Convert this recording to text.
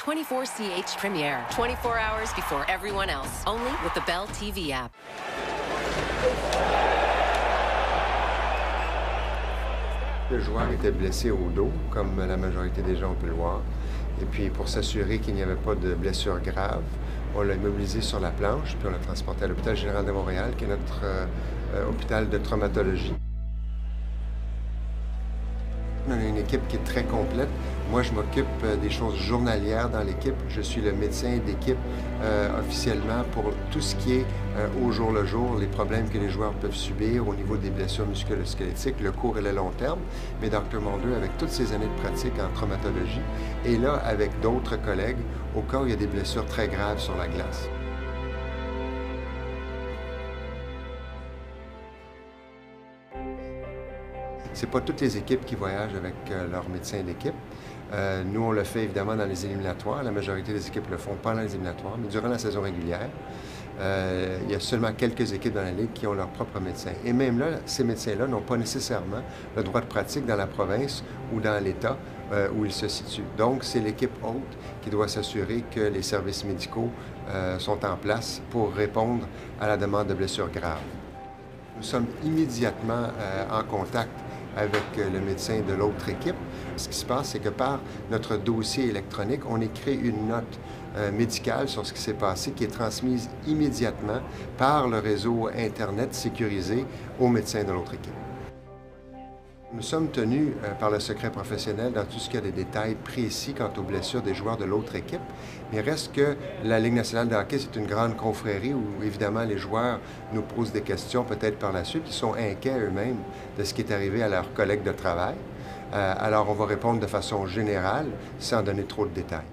24CH Premiere, 24 hours before everyone else, only with the Bell TV app. Le joueur était blessé au dos, comme la majorité des gens ont pu le voir. Et puis, pour s'assurer qu'il n'y avait pas de blessure grave, on l'a immobilisé sur la planche, puis on l'a transporté à l'Hôpital général de Montréal, qui est notre hôpital de traumatologie. On a une équipe qui est très complète. Moi, je m'occupe des choses journalières dans l'équipe. Je suis le médecin d'équipe officiellement pour tout ce qui est au jour le jour, les problèmes que les joueurs peuvent subir au niveau des blessures musculo-squelettiques, le court et le long terme. Mais Dr. Mulder, avec toutes ses années de pratique en traumatologie, est là avec d'autres collègues au cas où il y a des blessures très graves sur la glace. Ce n'est pas toutes les équipes qui voyagent avec leur médecin d'équipe. Nous, on le fait évidemment dans les éliminatoires. La majorité des équipes le font pendant les éliminatoires, mais durant la saison régulière, il y a seulement quelques équipes dans la Ligue qui ont leur propre médecin. Et même là, ces médecins-là n'ont pas nécessairement le droit de pratique dans la province ou dans l'État où ils se situent. Donc, c'est l'équipe hôte qui doit s'assurer que les services médicaux sont en place pour répondre à la demande de blessures graves. Nous sommes immédiatement en contact avec le médecin de l'autre équipe. Ce qui se passe, c'est que par notre dossier électronique, on écrit une note médicale sur ce qui s'est passé qui est transmise immédiatement par le réseau Internet sécurisé au médecin de l'autre équipe. Nous sommes tenus par le secret professionnel dans tout ce qui a des détails précis quant aux blessures des joueurs de l'autre équipe. Mais il reste que la Ligue nationale de hockey, c'est une grande confrérie où, évidemment, les joueurs nous posent des questions peut-être par la suite. Ils sont inquiets eux-mêmes de ce qui est arrivé à leurs collègues de travail. Alors, on va répondre de façon générale sans donner trop de détails.